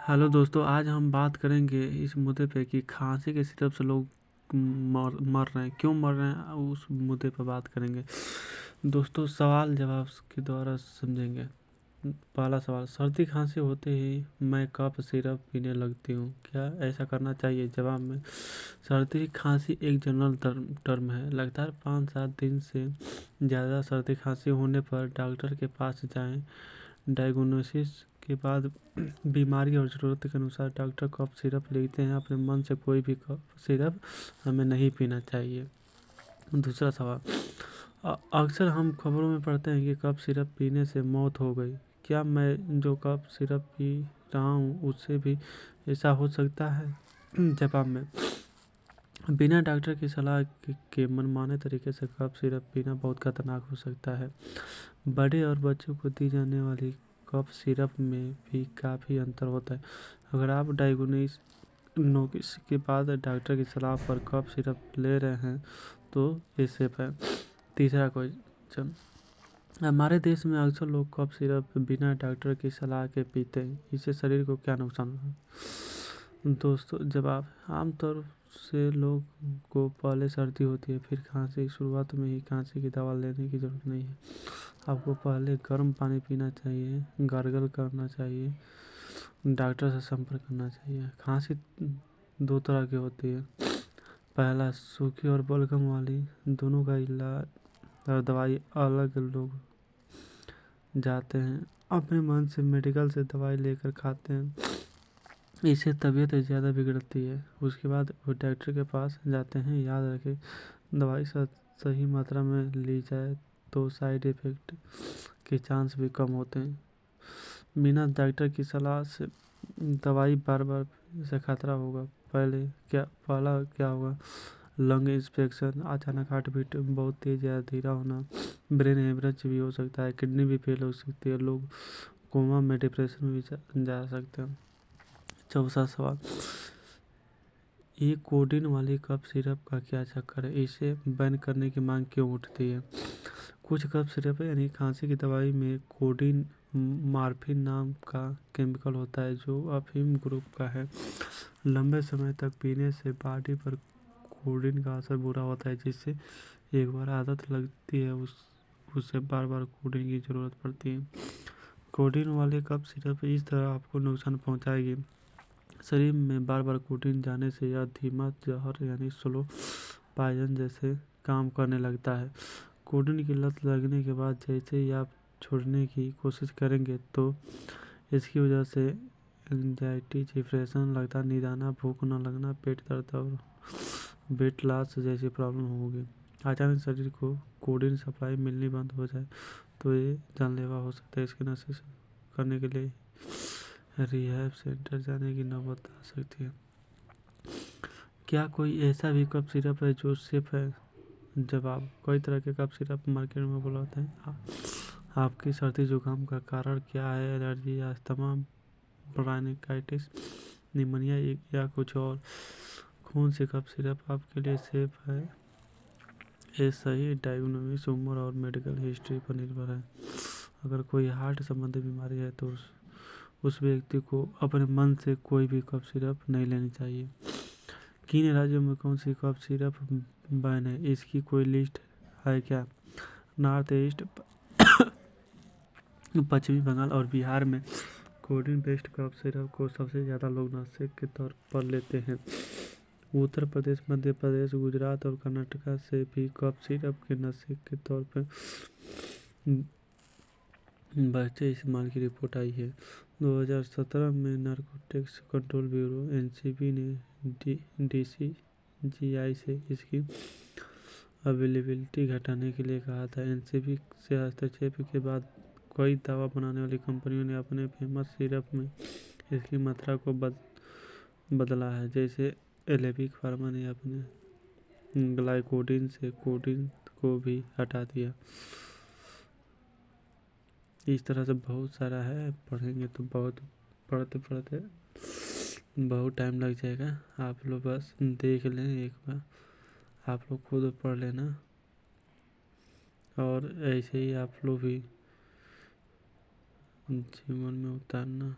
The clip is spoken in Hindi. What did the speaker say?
हेलो दोस्तों, आज हम बात करेंगे इस मुद्दे पे कि खांसी के सिरप से लोग मर मर रहे हैं, क्यों मर रहे हैं, उस मुद्दे पर बात करेंगे। दोस्तों, सवाल जवाब के द्वारा समझेंगे। पहला सवाल, सर्दी खांसी होते ही मैं कफ सिरप पीने लगती हूँ, क्या ऐसा करना चाहिए? जवाब में, सर्दी खांसी एक जनरल टर्म है। लगातार 5-7 दिन से ज़्यादा सर्दी खांसी होने पर डॉक्टर के पास जाएं। डायग्नोसिस के बाद बीमारी और ज़रूरत के अनुसार डॉक्टर कफ सिरप लिखते हैं। अपने मन से कोई भी कफ सिरप हमें नहीं पीना चाहिए। दूसरा सवाल, अक्सर हम खबरों में पढ़ते हैं कि कफ सिरप पीने से मौत हो गई। क्या मैं जो कफ सिरप पी रहा हूँ उससे भी ऐसा हो सकता है? जवाब में, बिना डॉक्टर की सलाह के मनमाने तरीके से कफ सिरप पीना बहुत खतरनाक हो सकता है। बड़े और बच्चों को दी जाने वाली कफ सिरप में भी काफ़ी अंतर होता है। अगर आप डायग्नोसिस के बाद डॉक्टर की सलाह पर कफ सिरप ले रहे हैं तो ये सेफ है। तीसरा क्वेश्चन, हमारे देश में अक्सर लोग कफ सिरप बिना डॉक्टर की सलाह के पीते हैं, इससे शरीर को क्या नुकसान है? दोस्तों, जवाब, आमतौर से लोग को पहले सर्दी होती है, फिर खांसी। शुरुआत में ही खांसी की दवा लेने की ज़रूरत नहीं है। आपको पहले गर्म पानी पीना चाहिए, गार्गल करना चाहिए, डॉक्टर से संपर्क करना चाहिए। खांसी दो तरह की होती है। पहला, सूखी और बलगम वाली। दोनों का इलाज और दवाई अलग लोग जाते हैं, अपने मन से मेडिकल से दवाई लेकर खाते हैं, इससे तबीयत ज़्यादा बिगड़ती है। उसके बाद वो डॉक्टर के पास जाते हैं। याद रखें, दवाई सही मात्रा में ली जाए तो साइड इफ़ेक्ट के चांस भी कम होते हैं। बिना डॉक्टर की सलाह से दवाई बार बार से खतरा होगा। पहला क्या होगा? लंग इंफेक्शन, अचानक हार्ट बीट बहुत तेज या धीरा होना, ब्रेन हेमरेज भी हो सकता है, किडनी भी फेल हो सकती है, लोग कोमा में, डिप्रेशन में भी जा सकते हैं। चौथा सवाल, ये कोडीन वाली कफ सिरप का क्या चक्कर है? इसे बैन करने की मांग क्यों उठती है? कुछ कफ सिरप यानी खांसी की दवाई में कोडीन मॉर्फिन नाम का केमिकल होता है जो अफीम ग्रुप का है। लंबे समय तक पीने से बॉडी पर कोडीन का असर बुरा होता है, जिससे एक बार आदत लगती है उससे बार बार कोडीन की ज़रूरत पड़ती है। कोडीन वाले कफ सिरप इस तरह आपको नुकसान पहुंचाएगी। शरीर में बार बार कोडीन जाने से यह धीमा जहर यानी स्लो पॉइजन जैसे काम करने लगता है। कोडीन की लत लगने के बाद जैसे ही आप छोड़ने की कोशिश करेंगे तो इसकी वजह से एंजाइटी, डिप्रेशन, लगातार नींद आना, भूख न लगना, पेट दर्द और वेट लॉस जैसी प्रॉब्लम होगी। अचानक शरीर को कोडीन सप्लाई मिलनी बंद हो जाए तो ये जानलेवा हो सकता है। इसकी नशे करने के लिए रिहैब सेंटर जाने की नौबत आ सकती है। क्या कोई ऐसा भी कफ सिरप है जो सेफ है? जवाब, कई तरह के कफ सिरप मार्केट में उपलब्ध हैं। आपकी सर्दी जुकाम का कारण क्या है? एलर्जी, अस्थमा, ब्रोंकाइटिस, निमोनिया या कुछ और? कौन सी कफ सिरप आपके लिए सेफ है? ये सही डायग्नोसिस, उम्र और मेडिकल हिस्ट्री पर निर्भर है। अगर कोई हार्ट संबंधी बीमारी है तो उस व्यक्ति को अपने मन से कोई भी कफ सिरप नहीं लेनी चाहिए। किन राज्यों में कौन सी कफ सिरप बैन है, इसकी कोई लिस्ट है क्या? नॉर्थ ईस्ट, पश्चिमी बंगाल और बिहार में कोडीन बेस्ड कफ सिरप को सबसे ज़्यादा लोग नशे के तौर पर लेते हैं। उत्तर प्रदेश, मध्य प्रदेश, गुजरात और कर्नाटक से भी कफ सिरप के नशे के तौर पर बढ़ते इस्तेमाल की रिपोर्ट आई है। 2017 में नारकोटिक्स कंट्रोल ब्यूरो (एनसीबी) ने डीसीजीआई से इसकी अवेलेबिलिटी घटाने के लिए कहा था। एनसीबी से हस्तक्षेप के बाद कई दवा बनाने वाली कंपनियों ने अपने फेमस सिरप में इसकी मात्रा को बदला है। जैसे एलेविक फार्मा ने अपने ग्लाइकोडिन से कोडीन को भी हटा दिया। इस तरह से बहुत सारा है, पढ़ेंगे तो पढ़ते पढ़ते बहुत टाइम लग जाएगा। आप लोग बस देख लें एक बार, आप लोग खुद पढ़ लेना और ऐसे ही आप लोग भी जीवन में उतारना।